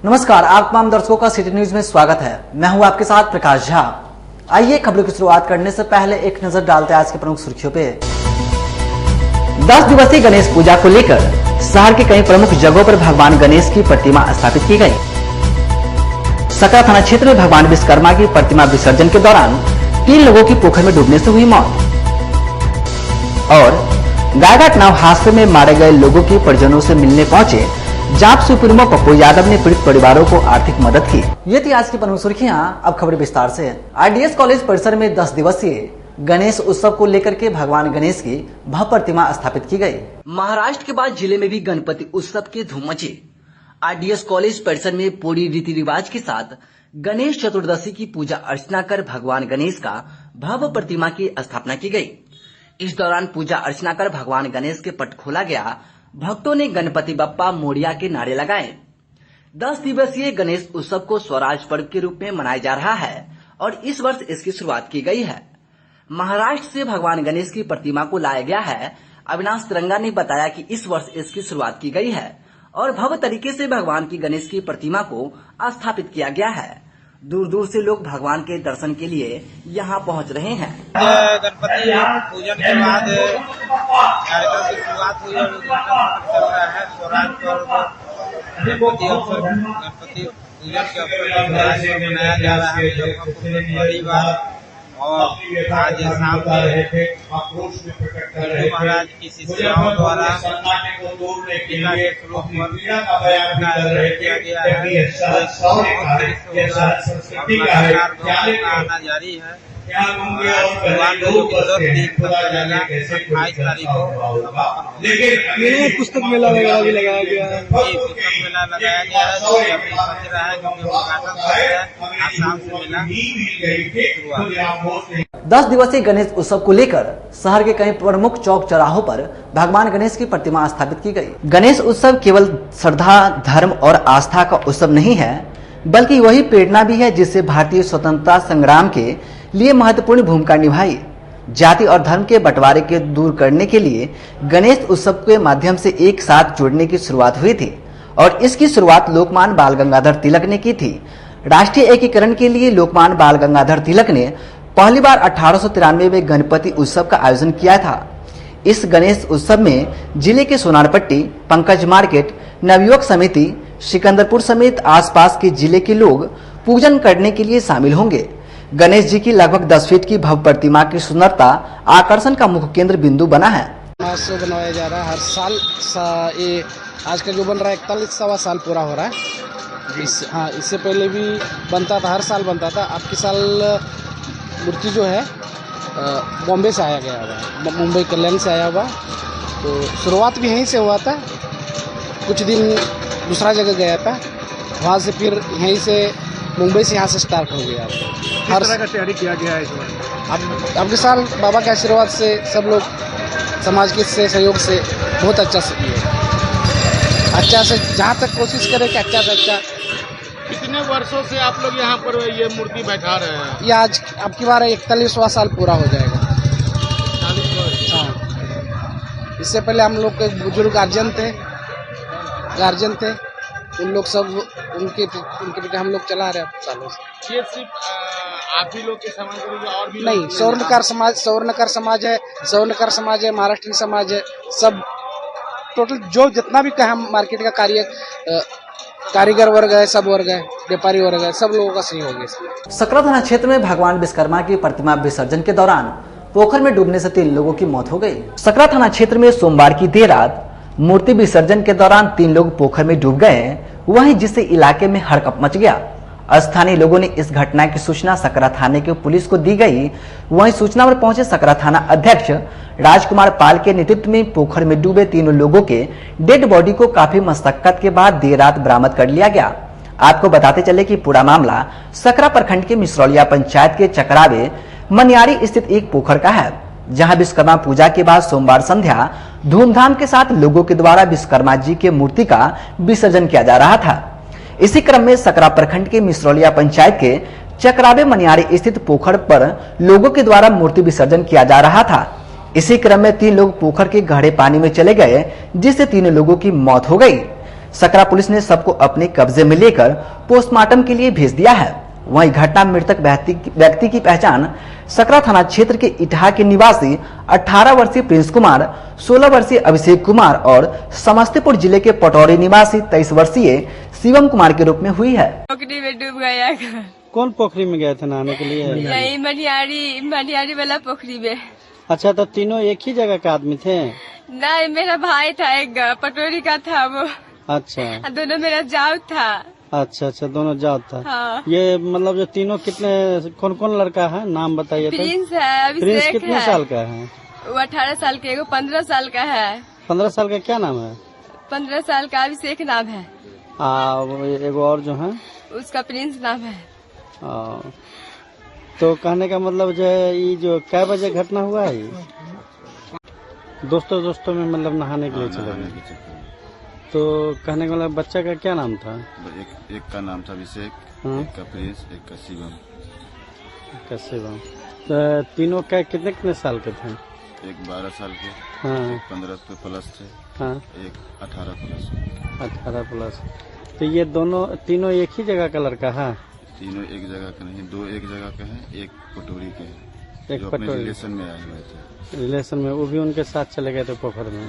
नमस्कार, आप तमाम दर्शकों का सिटी न्यूज में स्वागत है। मैं हूं आपके साथ प्रकाश झा। आइए खबरों की शुरुआत करने से पहले एक नजर डालते हैं आज की प्रमुख सुर्खियों पे। 10 दिवसीय गणेश पूजा को लेकर शहर के कई प्रमुख जगहों पर भगवान गणेश की प्रतिमा स्थापित की गई। सकरा थाना क्षेत्र में भगवान विश्वकर्मा की प्रतिमा विसर्जन के दौरान 3 लोगों की पोखर में डूबने से हुई मौत। और गायघाट नाव हादसे में मारे गए लोगों के परिजनों से मिलने पहुंचे जाप सुप्रीमो पप्पू यादव ने पीड़ित परिवारों को आर्थिक मदद की। ये थी आज की प्रमुख सुर्खियां। अब खबरें विस्तार से। आरडीएस कॉलेज परिसर में 10 दिवसीय गणेश उत्सव को लेकर के भगवान गणेश की भव्य प्रतिमा स्थापित की गई। महाराष्ट्र के बाद जिले में भी गणपति उत्सव की धूम मची। आरडीएस कॉलेज परिसर में पूरी रीति रिवाज के साथ गणेश चतुर्दशी की पूजा अर्चना कर भगवान गणेश का भव्य प्रतिमा की स्थापना की गई। इस दौरान पूजा अर्चना कर भगवान गणेश के पट खोला गया। भक्तों ने गणपति बप्पा मोरिया के नारे लगाए। 10 दिवसीय गणेश उत्सव को स्वराज पर्व के रूप में मनाया जा रहा है और इस वर्ष इसकी शुरुआत की गई है। महाराष्ट्र से भगवान गणेश की प्रतिमा को लाया गया है। अविनाश तिरंगा ने बताया कि इस वर्ष इसकी शुरुआत की गई है और भव्य तरीके से भगवान की गणेश की प्रतिमा को स्थापित किया गया है। दूर दूर से लोग भगवान के दर्शन के लिए यहाँ पहुँच रहे हैं। गणपति पूजन के बाद कार्यक्रम की शुरुआत हुई और चल रहा है। स्वराज पर्व गणपति पूजन के अवसर पर मनाया जा रहा है। पहली बार और आज शाम में महाराज की शिष्याओं द्वारा पिता के स्वरूप पर किया गया है। आना जारी है। पुस्तक मेला वगैरह भी लगाया गया है। पुस्तक मेला लगाया गया है जो अभी बच रहा है, क्योंकि उद्घाटन है। आसाम से मेला शुरुआत। 10 दिवसीय गणेश उत्सव को लेकर शहर के कई प्रमुख चौक चौराहों पर भगवान गणेश की प्रतिमा स्थापित की गई। गणेश उत्सव केवल श्रद्धा, धर्म और आस्था का उत्सव नहीं है, बल्कि वही प्रेरणा भी है जिससे भारतीय स्वतंत्रता संग्राम के लिए महत्वपूर्ण भूमिका निभाई। जाति और धर्म के बंटवारे के दूर करने के लिए गणेश उत्सव के माध्यम से एक साथ जुड़ने की शुरुआत हुई थी और इसकी शुरुआत लोकमान्य बाल गंगाधर तिलक ने की थी। राष्ट्रीय एकीकरण के लिए लोकमान्य बाल गंगाधर तिलक ने पहली बार 1893 में गणपति उत्सव का आयोजन किया था। इस गणेश उत्सव में जिले के सोनारपट्टी, पंकज मार्केट, नवयुवक समिति, सिकंदरपुर समेत आसपास के जिले के लोग पूजन करने के लिए शामिल होंगे। गणेश जी की लगभग 10 फीट की भव्य प्रतिमा की सुंदरता आकर्षण का मुख्य केंद्र बिंदु बना है। महोत्सव बनाया जा रहा है हर साल। ये आज का जो बन रहा है 41वां साल पूरा हो रहा है। इससे पहले भी बनता था, हर साल बनता था। आपके साल मूर्ति जो है बॉम्बे से आया गया हुआ, मुंबई कल्याण से आया हुआ। तो शुरुआत भी यहीं से हुआ था। कुछ दिन दूसरा जगह गया था, वहाँ से फिर यहीं से मुंबई से यहाँ से स्टार्ट हो गया। हर तरह का तैयारी किया गया है इस बार। अब के साल बाबा के आशीर्वाद से सब लोग समाज के से सहयोग से बहुत अच्छा से किए। अच्छा से जहाँ तक कोशिश करें कि अच्छा से अच्छा। कितने वर्षों से आप लोग यहाँ पर ये मूर्ति बैठा रहे हैं? ये आज अब की बार 41वां साल पूरा हो जाएगा। हाँ, इससे पहले हम लोग के बुजुर्ग गार्जियन थे, उन लोग सब उनके पीछे हम लोग चला रहे हैं सालों से। ये सिर्फ आप ही लोग के समाज के और भी नहीं, स्वर्णकार समाज है, महाराष्ट्र समाज है, सब टोटल जो जितना भी कहा मार्केट का कारीगर वर्ग है, सब वर्ग है, व्यापारी वर्ग है, सब लोगों का सहयोग है इसमें। सकरा थाना क्षेत्र में भगवान विश्वकर्मा की प्रतिमा विसर्जन के दौरान पोखर में डूबने से 3 लोगों की मौत हो गई। सकरा थाना क्षेत्र में सोमवार की देर रात मूर्ति विसर्जन के दौरान 3 लोग पोखर में डूब गए, वहीं जिससे इलाके में हड़कंप मच गया। स्थानीय लोगों ने इस घटना की सूचना सकरा थाने के पुलिस को दी गई। वहीं सूचना पर पहुंचे सकरा थाना अध्यक्ष राजकुमार पाल के नेतृत्व में पोखर में डूबे 3 लोगों के डेड बॉडी को काफी मशक्कत के बाद देर रात बरामद कर लिया गया। आपको बताते चले कि पूरा मामला सकरा प्रखंड के मिसरौलिया पंचायत के चकरावे मनियारी स्थित एक पोखर का है, जहां विश्वकर्मा पूजा के बाद सोमवार संध्या धूमधाम के साथ लोगों के द्वारा विश्वकर्मा जी के मूर्ति का विसर्जन किया जा रहा था। इसी क्रम में सकरा प्रखंड के मिसरौलिया पंचायत के चकरावे मनियारी स्थित पोखर पर लोगों के द्वारा मूर्ति विसर्जन किया जा रहा था। इसी क्रम में 3 लोग पोखर के गहरे पानी में चले गए, जिससे 3 लोगों की मौत हो गई। सकरा पुलिस ने सबको अपने कब्जे में लेकर पोस्टमार्टम के लिए भेज दिया है। वहीं घटना में मृतक व्यक्ति की पहचान सकरा थाना क्षेत्र के इटहा के निवासी 18 वर्षीय प्रिंस कुमार, 16 वर्षीय अभिषेक कुमार और समस्तीपुर जिले के पटौरी निवासी 23 वर्षीय शिवम कुमार के रूप में हुई है। पोखरी में डूब गया। कौन पोखरी में गए थे नहाने के लिए? यही मनियारी वाला पोखरी में। अच्छा, तो तीनों एक ही जगह के आदमी थे? नहीं, मेरा भाई था, एक पटोरी का था वो। अच्छा, दोनों मेरा जाऊ था। अच्छा, दोनों जात था। हाँ। ये मतलब जो तीनों कितने कौन कौन लड़का है, नाम बताइए तो। प्रिंस है, प्रिंस अभिषेक कितने है। साल का है? वो 18 साल का, एगो 15 साल का है। 15 साल का क्या नाम है? 15 साल का अभिषेक नाम है। वो एगो और जो है उसका प्रिंस नाम है। तो कहने का मतलब जो है ये जो क्या बजे घटना हुआ है? दोस्तों में मतलब नहाने के लिए चले गए। तो कहने का मतलब बच्चा का क्या नाम था? एक का नाम था अभिषेक, एक का प्रिंस, एक का शिवम। तो तीनों का कितने साल के थे? एक 12 साल के, एक 15 प्लस थे, एक 18 प्लस। 18 प्लस। तो ये तीनों एक ही जगह का लड़का है? तीनों एक जगह का नहीं, दो एक जगह के हैं, एक पटोरी के हैं, एक जो अपने रिलेशन में आए हुए थे। रिलेशन में वो भी उनके साथ चले गए थे पोखर में?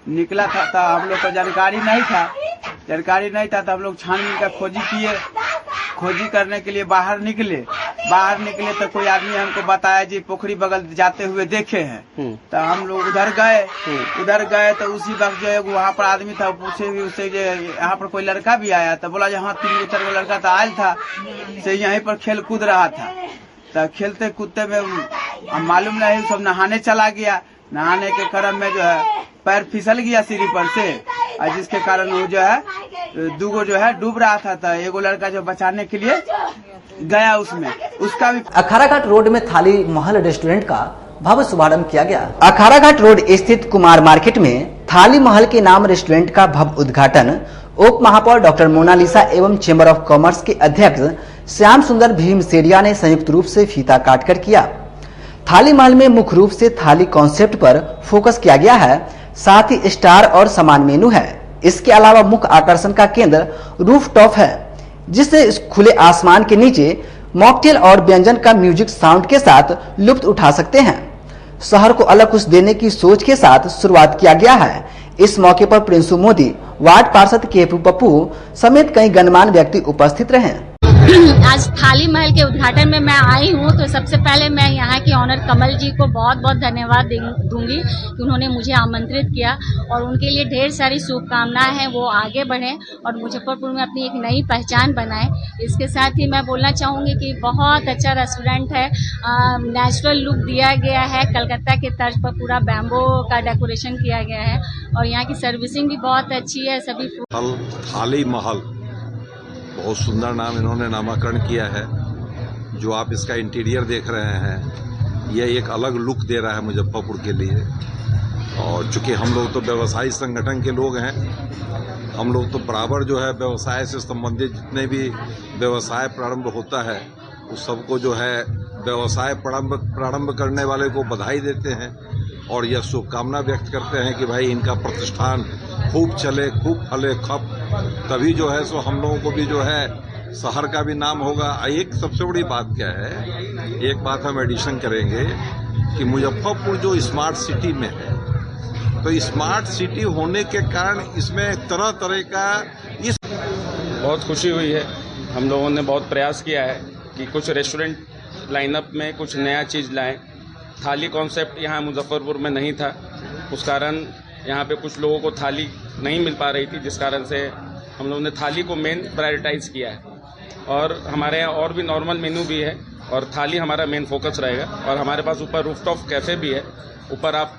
निकला था तो हम लोग को जानकारी नहीं था तो हम लोग छानबीन का खोजी करने के लिए बाहर निकले तो कोई आदमी हमको बताया जी पोखरी बगल जाते हुए देखे हैं। तो हम लोग उधर गए तो उसी वक्त जो है वहाँ पर आदमी था, पूछे भी उससे जो यहाँ पर कोई लड़का भी आया, तो बोला हाँ 3-4 लड़का तो आयल था, से यहीं पर खेल कूद रहा था। तो खेलते कूदते में हम मालूम नहीं, सब नहाने चला गया। नहाने के क्रम में जो है पैर फिसल गया सीढ़ी पर से, और जिसके कारण वो जो है दूगो जो है डूब रहा था। तो एगो लड़का जो बचाने के लिए गया उसमें, उसका भी। अखाराघाट रोड में थाली महल रेस्टोरेंट का भव्य शुभारंभ किया गया। अखाराघाट रोड स्थित कुमार मार्केट में थाली महल के नाम रेस्टोरेंट का भव्य उद्घाटन उप महापौर डॉक्टर मोनालिसा एवं चेंबर ऑफ कॉमर्स के अध्यक्ष श्याम सुंदर भीमसेरिया ने संयुक्त रूप से फीता काटकर किया। थाली महल में मुख्य रूप से थाली कॉन्सेप्ट पर फोकस किया गया है, साथ ही स्टार और समान मेनू है। इसके अलावा मुख्य आकर्षण का केंद्र रूफटॉप है, जिससे इस खुले आसमान के नीचे मॉकटेल और व्यंजन का म्यूजिक साउंड के साथ लुत्फ उठा सकते हैं। शहर को अलग कुछ देने की सोच के साथ शुरुआत किया गया है। इस मौके पर प्रिंसू मोदी, वार्ड पार्षद केपू पप्पू समेत कई गणमान्य व्यक्ति उपस्थित रहे। आज थाली महल के उद्घाटन में मैं आई हूँ, तो सबसे पहले मैं यहाँ की ऑनर कमल जी को बहुत बहुत धन्यवाद दूंगी कि उन्होंने मुझे आमंत्रित किया, और उनके लिए ढेर सारी शुभकामनाएं हैं, वो आगे बढ़ें और मुजफ्फरपुर में अपनी एक नई पहचान बनाएं। इसके साथ ही मैं बोलना चाहूँगी कि बहुत अच्छा रेस्टोरेंट है, नेचुरल लुक दिया गया है, कलकत्ता के तर्ज पर पूरा बैम्बो का डेकोरेशन किया गया है, और यहाँ की सर्विसिंग भी बहुत अच्छी है। सभी थाली महल बहुत सुंदर नाम इन्होंने नामकरण किया है। जो आप इसका इंटीरियर देख रहे हैं, यह एक अलग लुक दे रहा है मुजफ्फरपुर के लिए। और चूंकि हम लोग तो व्यवसायी संगठन के लोग हैं, हम लोग तो बराबर जो है व्यवसाय से संबंधित जितने भी व्यवसाय प्रारंभ होता है उस सबको जो है व्यवसाय प्रारंभ करने वाले को बधाई देते हैं, और यह शुभकामना व्यक्त करते हैं कि भाई इनका प्रतिष्ठान खूब चले, खूब फले खप, तभी जो है सो हम लोगों को भी जो है शहर का भी नाम होगा। एक सबसे बड़ी बात क्या है, एक बात हम एडिशन करेंगे कि मुजफ्फरपुर जो स्मार्ट सिटी में है, तो स्मार्ट सिटी होने के कारण इसमें तरह तरह का बहुत खुशी हुई है। हम लोगों ने बहुत प्रयास किया है कि कुछ रेस्टोरेंट लाइनअप में कुछ नया चीज़ लाएं। थाली कॉन्सेप्ट यहाँ मुजफ्फरपुर में नहीं था, उस कारण यहाँ पे कुछ लोगों को थाली नहीं मिल पा रही थी, जिस कारण से हम लोगों ने थाली को मेन प्रायोरिटाइज किया है। और हमारे यहाँ और भी नॉर्मल मेनू भी है, और थाली हमारा मेन फोकस रहेगा। और हमारे पास ऊपर रूफटॉप कैफ़े भी है, ऊपर आप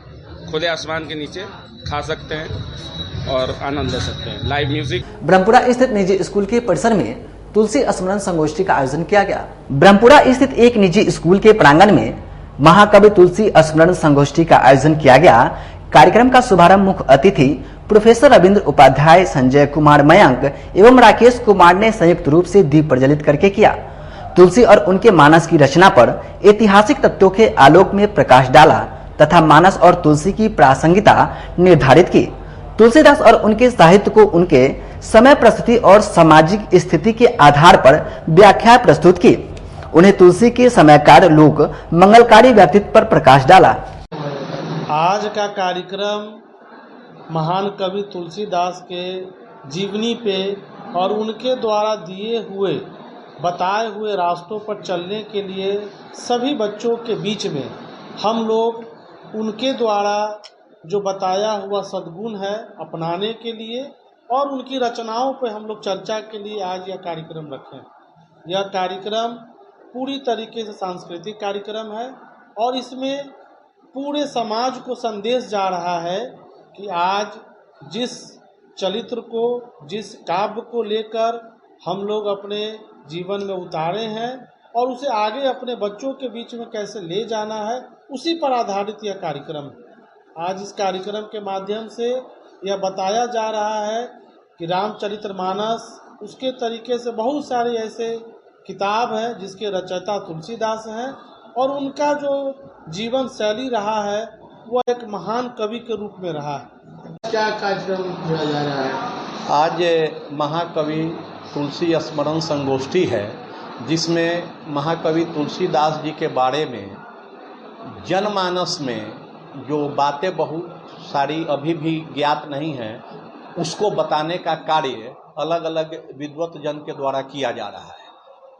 खुले आसमान के नीचे खा सकते हैं और आनंद ले सकते हैं। Live music. ब्रह्मपुरा स्थित निजी स्कूल के परिसर में तुलसी स्मरण संगोष्ठी का आयोजन किया गया। ब्रह्मपुरा स्थित एक निजी स्कूल के प्रांगण में महाकवि तुलसी स्मरण संगोष्ठी का आयोजन किया गया। कार्यक्रम का शुभारंभ मुख्य अतिथि प्रोफेसर रविंद्र उपाध्याय, संजय कुमार मयंक एवं राकेश कुमार ने संयुक्त रूप से दीप प्रज्वलित करके किया। तुलसी और उनके मानस की रचना पर ऐतिहासिक तथ्यों के आलोक में प्रकाश डाला तथा मानस और तुलसी की प्रासंगिकता निर्धारित की। तुलसीदास और उनके साहित्य को उनके समय परिस्थिति और सामाजिक स्थिति के आधार पर व्याख्या प्रस्तुत की। उन्हें तुलसी के समयकार लोक मंगलकारी व्यक्तित्व पर प्रकाश डाला। आज का कार्यक्रम महान कवि तुलसीदास के जीवनी पे और उनके द्वारा दिए हुए बताए हुए रास्तों पर चलने के लिए सभी बच्चों के बीच में हम लोग उनके द्वारा जो बताया हुआ सद्गुण है अपनाने के लिए और उनकी रचनाओं पर हम लोग चर्चा के लिए आज यह कार्यक्रम रखें। यह कार्यक्रम पूरी तरीके से सांस्कृतिक कार्यक्रम है और इसमें पूरे समाज को संदेश जा रहा है कि आज जिस चरित्र को, जिस काव्य को लेकर हम लोग अपने जीवन में उतारे हैं और उसे आगे अपने बच्चों के बीच में कैसे ले जाना है, उसी पर आधारित यह कार्यक्रम है। आज इस कार्यक्रम के माध्यम से यह बताया जा रहा है कि रामचरितमानस, उसके तरीके से बहुत सारे ऐसे किताब हैं जिसके रचयिता तुलसीदास हैं और उनका जो जीवन शैली रहा है वह एक महान कवि के रूप में रहा है। क्या कार्यक्रम किया जा रहा है? आज महाकवि तुलसी स्मरण संगोष्ठी है जिसमें महाकवि तुलसीदास जी के बारे में जनमानस में जो बातें बहुत सारी अभी भी ज्ञात नहीं हैं उसको बताने का कार्य अलग अलग विद्वत जन के द्वारा किया जा रहा है।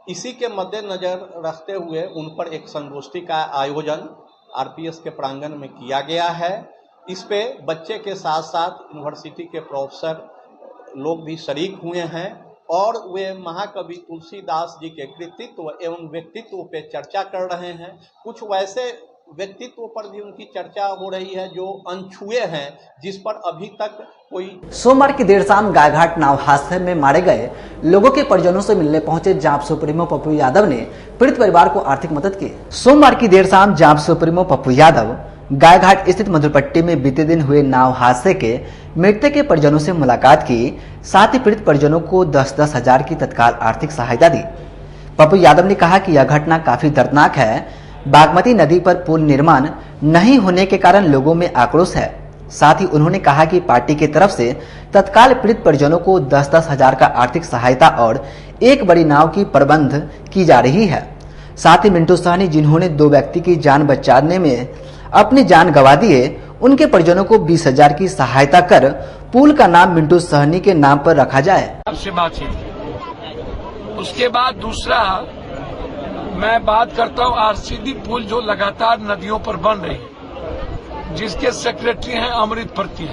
इसी के मद्देनजर रखते हुए उन पर एक संगोष्ठी का आयोजन आरपीएस के प्रांगण में किया गया है। इस पे बच्चे के साथ साथ यूनिवर्सिटी के प्रोफेसर लोग भी शरीक हुए हैं और वे महाकवि तुलसीदास जी के कृतित्व एवं व्यक्तित्व पे चर्चा कर रहे हैं। कुछ वैसे व्यक्तित्व पर भी उनकी चर्चा हो रही है जो अनछुए हैं, जिस पर अभी तक कोई। सोमवार की देर शाम गायघाट नाव हादसे में मारे गए लोगों के परिजनों से मिलने पहुंचे जाप सुप्रीमो पप्पू यादव ने पीड़ित परिवार को आर्थिक मदद की। सोमवार की देर शाम जाप सुप्रीमो पप्पू यादव गायघाट स्थित मधुरपट्टी में बीते दिन हुए नाव हादसे के मृतक के परिजनों से मुलाकात की, साथ ही पीड़ित परिजनों को 10-10 हजार की तत्काल आर्थिक सहायता दी। पप्पू यादव ने कहा कि यह घटना काफी दर्दनाक है। बागमती नदी पर पुल निर्माण नहीं होने के कारण लोगों में आक्रोश है। साथ ही उन्होंने कहा कि पार्टी की तरफ से तत्काल पीड़ित परिजनों को 10-10 हजार का आर्थिक सहायता और एक बड़ी नाव की प्रबंध की जा रही है। साथ ही मिंटू सहनी जिन्होंने 2 व्यक्ति की जान बचाने में अपनी जान गंवा दी है, उनके परिजनों को 20 हजार की सहायता कर पुल का नाम मिंटू सहनी के नाम पर रखा जाए। उसके बाद दूसरा मैं बात करता हूँ आरसीडी पुल जो लगातार नदियों पर बन रही है, जिसके सेक्रेटरी हैं अमृत प्रति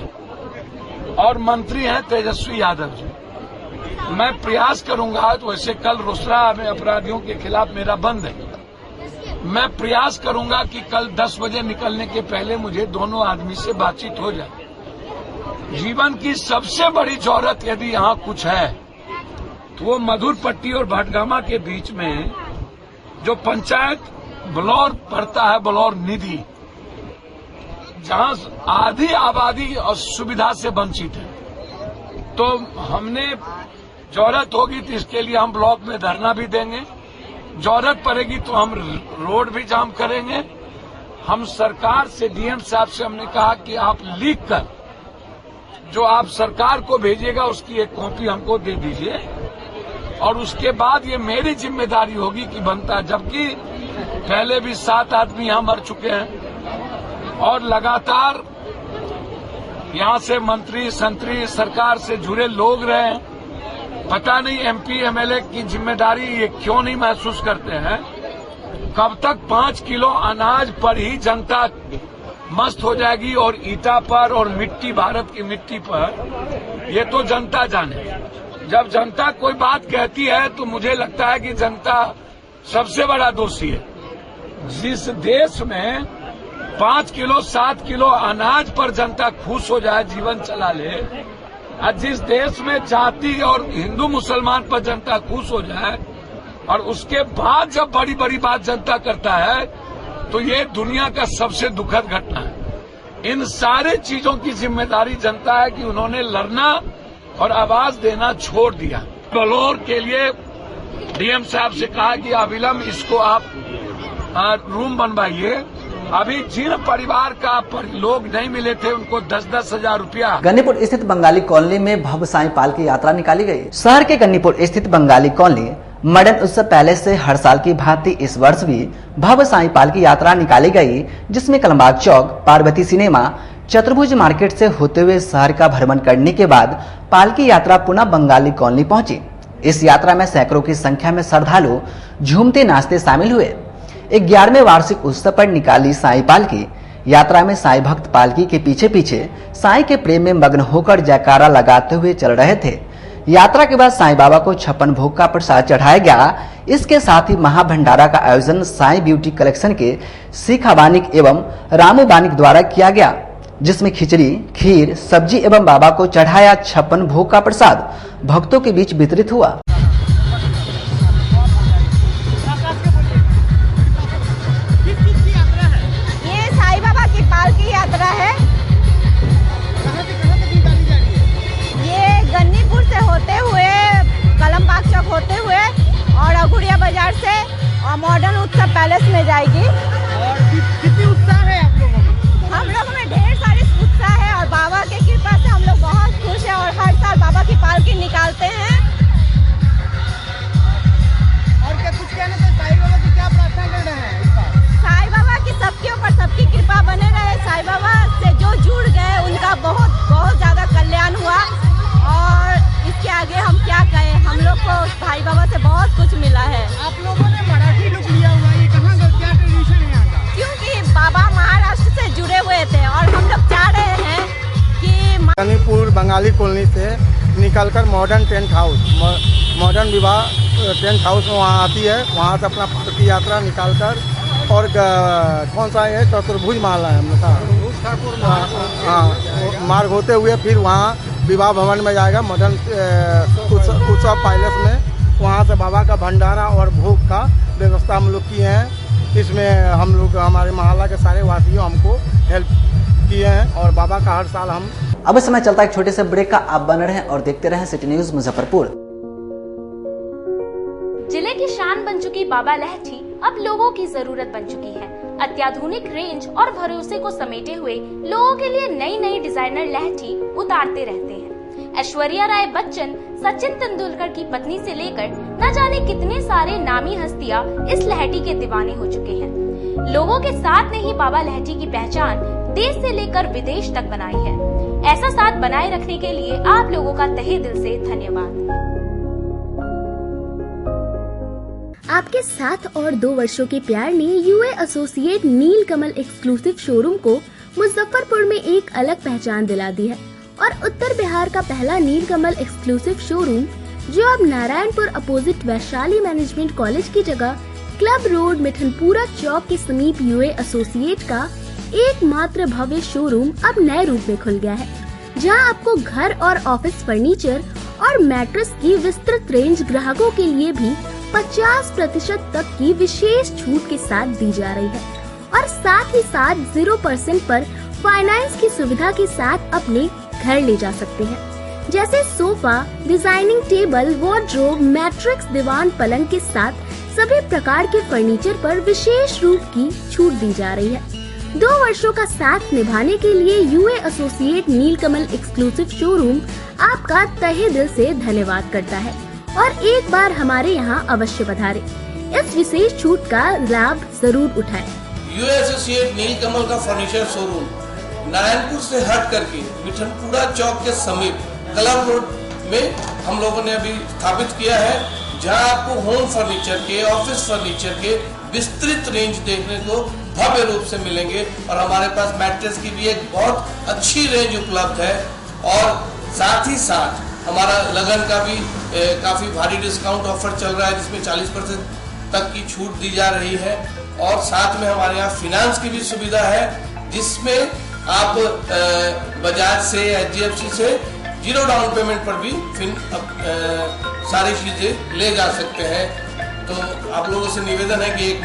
और मंत्री हैं तेजस्वी यादव जी। मैं प्रयास करूंगा, तो वैसे कल रोसड़ा में अपराधियों के खिलाफ मेरा बंद है, मैं प्रयास करूंगा कि कल 10 बजे निकलने के पहले मुझे दोनों आदमी से बातचीत हो जाए। जीवन की सबसे बड़ी जरूरत यदि यहाँ कुछ है तो वो मधुरपट्टी और भटगामा के बीच में जो पंचायत बलौर पड़ता है, बलौर निधि, जहां आधी आबादी और सुविधा से वंचित है, तो हमने जरूरत होगी तो इसके लिए हम ब्लॉक में धरना भी देंगे, जरूरत पड़ेगी तो हम रोड भी जाम करेंगे। हम सरकार से, डीएम साहब से हमने कहा कि आप लिख कर जो आप सरकार को भेजिएगा उसकी एक कॉपी हमको दे दीजिए और उसके बाद ये मेरी जिम्मेदारी होगी कि बनता है। जबकि पहले भी 7 आदमी यहाँ मर चुके हैं और लगातार यहाँ से मंत्री संतरी सरकार से जुड़े लोग रहे हैं। पता नहीं एमपी एमएलए की जिम्मेदारी ये क्यों नहीं महसूस करते हैं। कब तक 5 किलो अनाज पर ही जनता मस्त हो जाएगी और ईटा पर और मिट्टी, भारत की मिट्टी पर, ये तो जनता जाने। जब जनता कोई बात कहती है तो मुझे लगता है कि जनता सबसे बड़ा दोषी है। जिस देश में 5 किलो 7 किलो अनाज पर जनता खुश हो जाए, जीवन चला ले, और जिस देश में जाति और हिंदू मुसलमान पर जनता खुश हो जाए और उसके बाद जब बड़ी बड़ी बात जनता करता है तो ये दुनिया का सबसे दुखद घटना है। इन सारे चीजों की जिम्मेदारी जनता है कि उन्होंने लड़ना और आवाज देना छोड़ दिया। बलौर के लिए डीएम साहब से कहा कि अविलंब इसको आप रूम बनवाइए अभी जिन परिवार का लोग नहीं मिले थे उनको 10-10 हजार रुपया। गन्नीपुर स्थित बंगाली कॉलोनी में भव्य साईं पाल की यात्रा निकाली गई। शहर के गन्नीपुर स्थित बंगाली कॉलोनी मॉडर्न उत्सव पहले से हर साल की भांति इस वर्ष भी भव्य साईं पाल की यात्रा निकाली गई, जिसमें कलमबाग चौक, पार्वती सिनेमा, चतुर्भुज मार्केट से होते हुए शहर का भ्रमण करने के बाद पाल की यात्रा पुनः बंगाली कॉलोनी पहुंची। इस यात्रा में सैकड़ों की संख्या में श्रद्धालु झूमते नाचते शामिल हुए। 11वें वार्षिक उत्सव पर निकाली साईं पाल की यात्रा में साईं भक्त पालकी के पीछे पीछे साईं के प्रेम में मग्न होकर जयकारा लगाते हुए चल रहे थे। यात्रा के बाद साईं बाबा को 56 भोग का प्रसाद चढ़ाया गया। इसके साथ ही महाभंडारा का आयोजन साईं ब्यूटी कलेक्शन के शिखा बानिक एवं रामू बानिक द्वारा किया गया, जिसमें खिचड़ी, खीर, सब्जी एवं बाबा को चढ़ाया 56 भोग का प्रसाद भक्तों के बीच वितरित हुआ। ये साईं बाबा की पाल की यात्रा है। ये गन्नीपुर से होते हुए कलमबाग चौक होते हुए और अघुरिया बाजार से और मॉडर्न उत्सव पैलेस में जाएगी। और कितनी उत्साह है आप लोगों में? हम लोगों में ढेर सारी उत्साह है और बाबा के कृपा से हम लोग बहुत खुश हैं और हर साल बाबा की पालकी निकालते हैं। और क्या कुछ कहना तो साईं बाबा की क्या प्रार्थना कर रहे हैं? साईं बाबा की सबके ऊपर सबकी कृपा बने रहे। साईं बाबा से जो जुड़ गए उनका बहुत बहुत ज्यादा कल्याण हुआ और इसके आगे हम क्या कहें, हम लोग को भाई बाबा से बहुत कुछ मिला है। आप लोगों ने मराठी लुक लिया हुआ, ये कहाँ का क्या ट्रेडिशन है यहाँ का? क्योंकि बाबा महाराष्ट्र से जुड़े हुए थे और हम लोग चाह रहे हैं कि गन्नीपुर बंगाली कॉलोनी से निकलकर मॉडर्न टेंट हाउस, मॉडर्न विवाह टेंट हाउस में वहाँ आती है। वहाँ से अपना पालकी यात्रा निकालकर और कौन सा है चतुर्भुज माला है हम लोग हाँ मार्ग होते हुए फिर वहाँ विवाह भवन में जाएगा, मॉडर्न उत्सव पैलेस में। वहाँ से बाबा का भंडारा और भोग का व्यवस्था हम लोग किए हैं। इसमें हम लोग हमारे मोहल्ला के सारे वासियों हमको हेल्प किए हैं और बाबा का हर साल हम। अब समय चलता है एक छोटे से ब्रेक का। आप बने रहें और देखते रहें सिटी न्यूज मुजफ्फरपुर। जिले की शान बन चुकी बाबा लहठी अब लोगों की जरूरत बन चुकी है। अत्याधुनिक रेंज और भरोसे को समेटे हुए लोगों के लिए नई नई डिजाइनर लहठी उतारते रहते हैं। ऐश्वर्या राय बच्चन, सचिन तेंदुलकर की पत्नी से लेकर न जाने कितने सारे नामी हस्तियां इस लहठी के दीवाने हो चुके हैं। लोगों के साथ ने ही बाबा लहठी की पहचान देश से लेकर विदेश तक बनाई है। ऐसा साथ बनाए रखने के लिए आप लोगों का तहे दिल से धन्यवाद। आपके 7 और 2 वर्षों के प्यार ने यूए एसोसिएट नीलकमल एक्सक्लूसिव शोरूम को मुजफ्फरपुर में एक अलग पहचान दिला दी है और उत्तर बिहार का पहला नीलकमल एक्सक्लूसिव शोरूम, जो अब Narayanpur opposite Vaishali management college की जगह क्लब रोड मिठनपुरा चौक के समीप यूए एसोसिएट का एकमात्र भव्य शोरूम अब नए रूप में खुल गया है, जहां आपको घर और ऑफिस फर्नीचर और मैट्रेस की विस्तृत रेंज ग्राहकों के लिए भी 50% तक की विशेष छूट के साथ दी जा रही है और साथ ही साथ 0% पर फाइनेंस की सुविधा के साथ अपने घर ले जा सकते हैं। जैसे sofa, designing table, wardrobe, mattress, दीवान, पलंग के साथ सभी प्रकार के फर्नीचर पर विशेष रूप की छूट दी जा रही है। 2 वर्षों का साथ निभाने के लिए यूए एसोसिएट नीलकमल एक्सक्लूसिव शोरूम आपका तहे दिल से धन्यवाद करता है और एक बार हमारे यहाँ अवश्य पधारें। इस विशेष छूट का लाभ जरूर उठाएं। यूए एसोसिएट नीलकमल का फर्नीचर शोरूम नारायणपुर से हट करके मिठनपुरा चौक के समीप क्लब रोड में हम लोगों ने अभी स्थापित किया है, जहां आपको होम फर्नीचर के, ऑफिस फर्नीचर के विस्तृत रेंज देखने को भव्य रूप से मिलेंगे और हमारे पास मैट्रेस की भी एक बहुत अच्छी रेंज उपलब्ध है और साथ ही साथ हमारा लगन का भी काफी भारी डिस्काउंट ऑफर चल रहा है, जिसमें 40% तक की छूट दी जा रही है और साथ में हमारे यहाँ फिनांस की भी सुविधा है, जिसमें आप बजाज से, एचडीएफसी से 0 डाउन पेमेंट पर भी सारी चीजें ले जा सकते हैं। तो आप लोगों से निवेदन है कि एक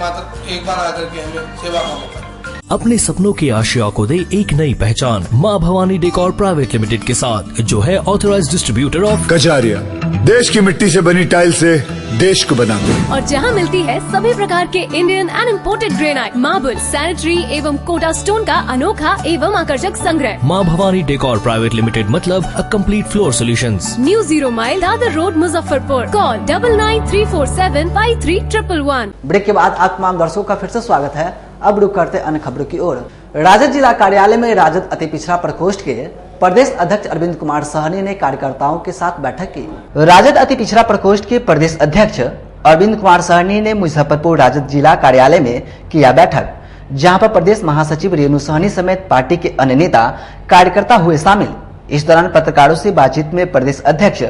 बार आकर के हमें सेवा का मौका दें। अपने सपनों की आशिया को दे एक नई पहचान माँ भवानी डेकोर प्राइवेट लिमिटेड के साथ, जो है ऑथराइज्ड डिस्ट्रीब्यूटर ऑफ कजारिया। देश की मिट्टी से बनी टाइल से देश को बनाते हैं। और जहां मिलती है सभी प्रकार के Indian and imported granite, marble, sanitary एवं कोटा स्टोन का अनोखा एवं आकर्षक संग्रह। माँ भवानी डेकोर प्राइवेट लिमिटेड मतलब a complete floor solutions. New 0 mile Dadar road Muzaffarpur. Call 9934753111। Break के बाद आप तमाम दर्शकों का फिर से स्वागत है। अब रुक करते अन्य खबरों की ओर। राजद जिला कार्यालय में राजद अति पिछड़ा प्रकोष्ठ के प्रदेश अध्यक्ष अरविंद कुमार सहनी ने कार्यकर्ताओं के साथ बैठक की। राजद अति पिछड़ा प्रकोष्ठ के प्रदेश अध्यक्ष अरविंद कुमार सहनी ने मुजफ्फरपुर राजद जिला कार्यालय में किया बैठक, जहां पर प्रदेश महासचिव रेणु सहनी समेत पार्टी के अन्य नेता कार्यकर्ता हुए शामिल। इस दौरान पत्रकारों से बातचीत में प्रदेश अध्यक्ष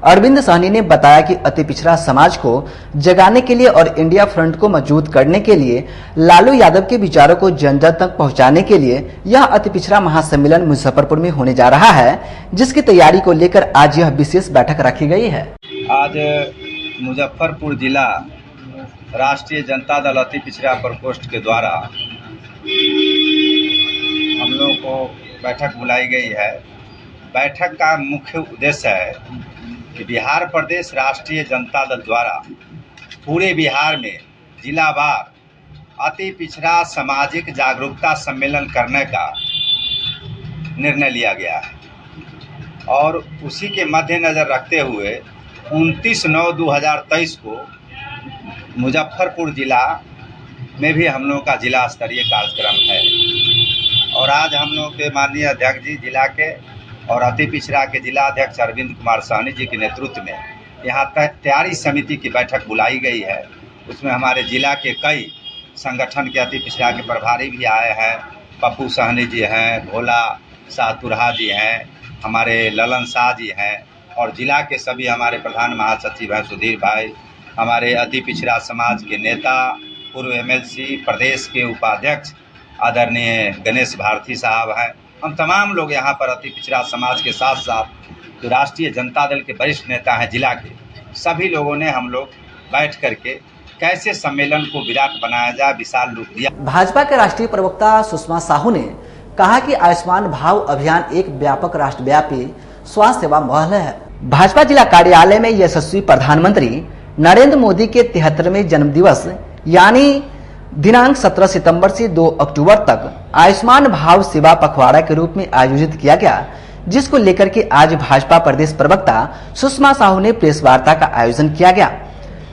अरविंद सहनी ने बताया कि अति पिछड़ा समाज को जगाने के लिए और इंडिया फ्रंट को मजबूत करने के लिए लालू यादव के विचारों को जन जन तक पहुंचाने के लिए यह अति पिछड़ा महासम्मेलन मुजफ्फरपुर में होने जा रहा है, जिसकी तैयारी को लेकर आज यह विशेष बैठक रखी गई है। आज मुजफ्फरपुर जिला राष्ट्रीय जनता दल अति पिछड़ा प्रकोष्ठ के द्वारा हम लोगों को बैठक बुलाई गई है। बैठक का मुख्य उद्देश्य है कि बिहार प्रदेश राष्ट्रीय जनता दल द्वारा पूरे बिहार में जिलावार अति पिछड़ा सामाजिक जागरूकता सम्मेलन करने का निर्णय लिया गया है और उसी के मद्देनज़र रखते हुए 29/9/2023 को मुजफ्फरपुर जिला में भी हम लोगों का जिला स्तरीय कार्यक्रम है। और आज हम लोग के माननीय अध्यक्ष जी जिला के और अति पिछड़ा के जिला अध्यक्ष अरविंद कुमार सहनी जी के नेतृत्व में यहाँ तैयारी समिति की बैठक बुलाई गई है। उसमें हमारे जिला के कई संगठन के अति पिछड़ा के प्रभारी भी आए हैं। पप्पू सहनी जी हैं, भोला शाहपुरा जी हैं, हमारे ललन शाह जी हैं और जिला के सभी हमारे प्रधान महासचिव हैं सुधीर भाई, हमारे अति पिछड़ा समाज के नेता, पूर्व MLC, प्रदेश के उपाध्यक्ष आदरणीय गणेश भारती साहब हैं। हम तमाम लोग यहाँ पर अति पिछड़ा समाज के साथ साथ जो राष्ट्रीय जनता दल के वरिष्ठ नेता हैं जिला के, सभी लोगों ने हम लोग बैठ करके कैसे सम्मेलन को विराट बनाया जाए विशाल रूप दिया। भाजपा के राष्ट्रीय प्रवक्ता सुषमा साहू ने कहा कि आयुष्मान भाव अभियान एक व्यापक राष्ट्रव्यापी स्वास्थ्य सेवा महल है। भाजपा जिला कार्यालय में यशस्वी प्रधानमंत्री नरेंद्र मोदी के 73वें जन्म दिवस यानी दिनांक 17 सितंबर से 2 अक्टूबर तक आयुष्मान भाव सेवा पखवाड़ा के रूप में आयोजित किया गया, जिसको लेकर के आज भाजपा प्रदेश प्रवक्ता सुषमा साहू ने प्रेस वार्ता का आयोजन किया गया।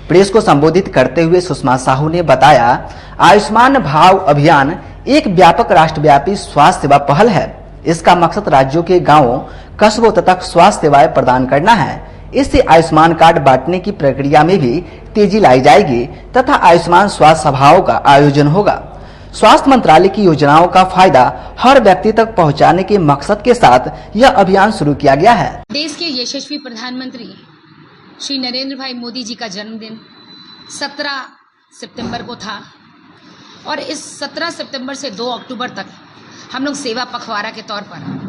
प्रेस को संबोधित करते हुए सुषमा साहू ने बताया, आयुष्मान भाव अभियान एक व्यापक राष्ट्रव्यापी स्वास्थ्य सेवा पहल है। इसका मकसद राज्यों के गांवों, कस्बों तक स्वास्थ्य सेवाएं प्रदान करना है। इससे आयुष्मान कार्ड बांटने की प्रक्रिया में भी तेजी लाई जाएगी तथा आयुष्मान स्वास्थ्य सभाओं का आयोजन होगा। स्वास्थ्य मंत्रालय की योजनाओं का फायदा हर व्यक्ति तक पहुंचाने के मकसद के साथ यह अभियान शुरू किया गया है। देश के यशस्वी प्रधानमंत्री श्री नरेंद्र भाई मोदी जी का जन्मदिन 17 सितंबर को था और इस 17 सितंबर से 2 अक्टूबर तक हम लोग सेवा पखवाड़ा के तौर पर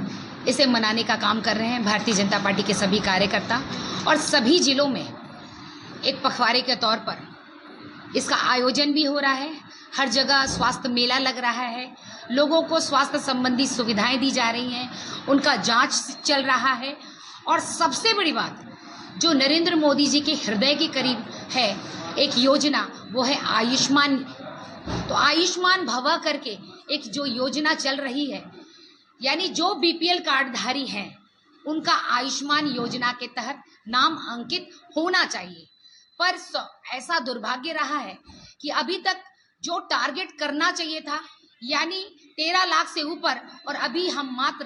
इसे मनाने का काम कर रहे हैं। भारतीय जनता पार्टी के सभी कार्यकर्ता और सभी जिलों में एक पखवाड़े के तौर पर इसका आयोजन भी हो रहा है। हर जगह स्वास्थ्य मेला लग रहा है, लोगों को स्वास्थ्य संबंधी सुविधाएं दी जा रही हैं, उनका जांच चल रहा है और सबसे बड़ी बात जो नरेंद्र मोदी जी के हृदय के करीब है एक योजना, वो है आयुष्मान। तो आयुष्मान भवा करके एक जो योजना चल रही है, यानी जो BPL कार्डधारी हैं उनका आयुष्मान योजना के तहत नाम अंकित होना चाहिए। पर ऐसा दुर्भाग्य रहा है कि अभी तक जो टारगेट करना चाहिए था यानी 13 लाख से ऊपर, और अभी हम मात्र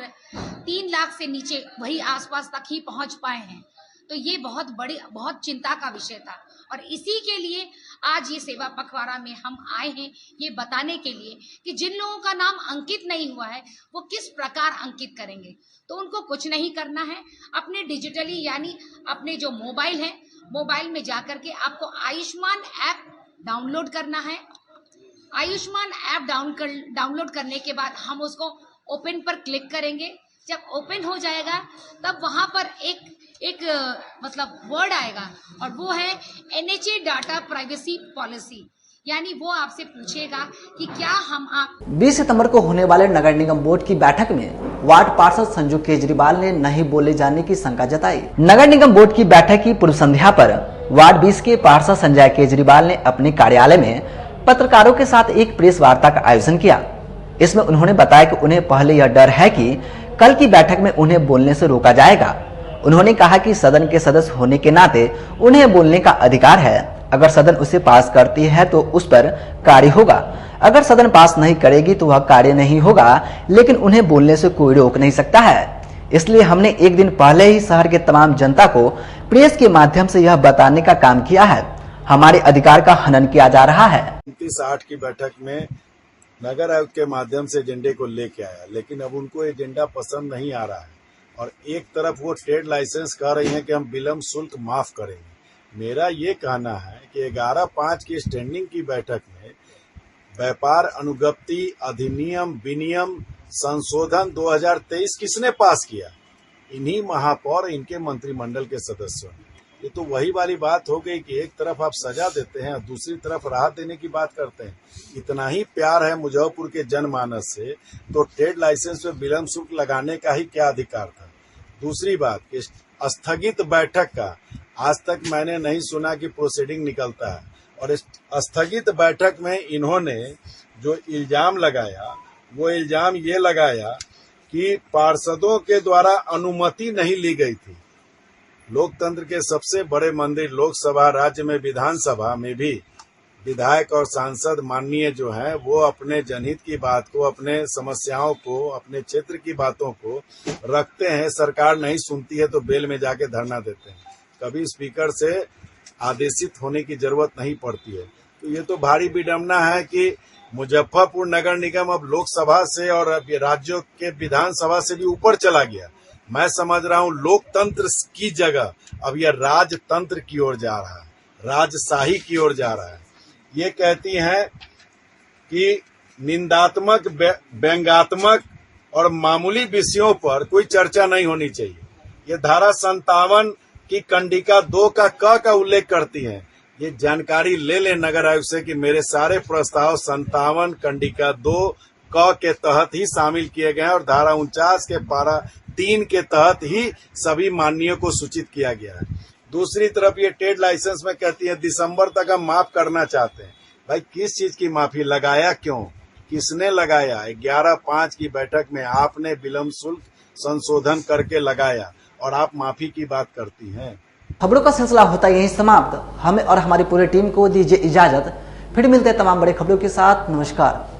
3 लाख से नीचे वही आसपास तक ही पहुंच पाए हैं। तो ये बहुत चिंता का विषय था और इसी के लिए आज ये सेवा पखवाड़ा में हम आए हैं, ये बताने के लिए कि जिन लोगों का नाम अंकित नहीं हुआ है वो किस प्रकार अंकित करेंगे। तो उनको कुछ नहीं करना है, अपने डिजिटली यानी अपने जो मोबाइल है, मोबाइल में जाकर के आपको आयुष्मान ऐप डाउनलोड करना है। आयुष्मान ऐप डाउनलोड करने के बाद हम उसको ओपन पर क्लिक करेंगे। जब ओपन हो जाएगा तब वहां पर एक मतलब वर्ड आएगा और वो है NHA डाटा प्राइवेसी पॉलिसी, यानी वो आपसे पूछेगा कि क्या हम आप 20 सितंबर को होने वाले नगर निगम बोर्ड की बैठक में वार्ड पार्षद संजू केजरीवाल ने नहीं बोले जाने की शंका जताई। नगर निगम बोर्ड की बैठक की पूर्व संध्या पर वार्ड 20 के पार्षद संजय केजरीवाल ने अपने कार्यालय में पत्रकारों के साथ एक प्रेस वार्ता का आयोजन किया। इसमें उन्होंने बताया कि उन्हें पहले यह डर है कि कल की बैठक में उन्हें बोलने से रोका जाएगा। उन्होंने कहा कि सदन के सदस्य होने के नाते उन्हें बोलने का अधिकार है। अगर सदन उसे पास करती है तो उस पर कार्य होगा, अगर सदन पास नहीं करेगी तो वह कार्य नहीं होगा, लेकिन उन्हें बोलने से कोई रोक नहीं सकता है। इसलिए हमने एक दिन पहले ही शहर के तमाम जनता को प्रेस के माध्यम से यह बताने का काम किया है, हमारे अधिकार का हनन किया जा रहा है। 29/8 की बैठक में नगर आयुक्त के माध्यम से एजेंडे को लेके आया, लेकिन अब उनको एजेंडा पसंद नहीं आ रहा है और एक तरफ वो ट्रेड लाइसेंस कह रही हैं कि हम विलम्ब शुल्क माफ करेंगे। मेरा ये कहना है कि 11/5 की स्टैंडिंग की बैठक में व्यापार अनुज्ञप्ति अधिनियम विनियम संशोधन 2023 किसने पास किया? इन्हीं महापौर, इनके मंत्रिमंडल के सदस्यों ने। ये तो वही वाली बात हो गई कि एक तरफ आप सजा देते हैं और दूसरी तरफ राहत देने की बात करते हैं। इतना ही प्यार है मुजफ्फरपुर के जनमानस से तो ट्रेड लाइसेंस में विलम्ब शुल्क लगाने का ही क्या अधिकार था? दूसरी बात कि स्थगित बैठक का आज तक मैंने नहीं सुना कि प्रोसीडिंग निकलता है और इस स्थगित बैठक में इन्होंने जो इल्जाम लगाया वो इल्जाम ये लगाया कि पार्षदों के द्वारा अनुमति नहीं ली गई थी। लोकतंत्र के सबसे बड़े मंदिर लोकसभा, राज्य में विधानसभा में भी विधायक और सांसद माननीय जो हैं वो अपने जनहित की बात को, अपने समस्याओं को, अपने क्षेत्र की बातों को रखते हैं। सरकार नहीं सुनती है तो बेल में जाके धरना देते हैं। कभी स्पीकर से आदेशित होने की जरूरत नहीं पड़ती है। तो ये तो भारी विडंबना है कि मुजफ्फरपुर नगर निगम अब लोकसभा से और राज्यों के विधानसभा से भी ऊपर चला गया। मैं समझ रहा हूँ लोकतंत्र की जगह अब यह राजतंत्र की ओर जा रहा है, राजशाही की ओर जा रहा है। ये कहती हैं कि निंदात्मक, व्यंग्यात्मक और मामूली विषयों पर कोई चर्चा नहीं होनी चाहिए। ये धारा 57 की कंडिका 2 का उल्लेख करती हैं। ये जानकारी ले लें नगर आयुक्त से कि मेरे सारे प्रस्ताव 57 कंडिका 2 के तहत ही शामिल किए गए हैं और धारा 49 के पारा 3 के तहत ही सभी माननीयों को सूचित किया गया है। दूसरी तरफ ये ट्रेड लाइसेंस में कहती है दिसंबर तक हम माफ करना चाहते हैं। भाई किस चीज की माफी? लगाया क्यों? किसने लगाया? 11/5 की बैठक में आपने विलम्ब शुल्क संशोधन करके लगाया और आप माफी की बात करती हैं। खबरों का सिलसिला होता यहीं समाप्त। हमें और हमारी पूरी टीम को दीजिए इजाजत। फिर मिलते हैं तमाम बड़ी खबरों के साथ। नमस्कार।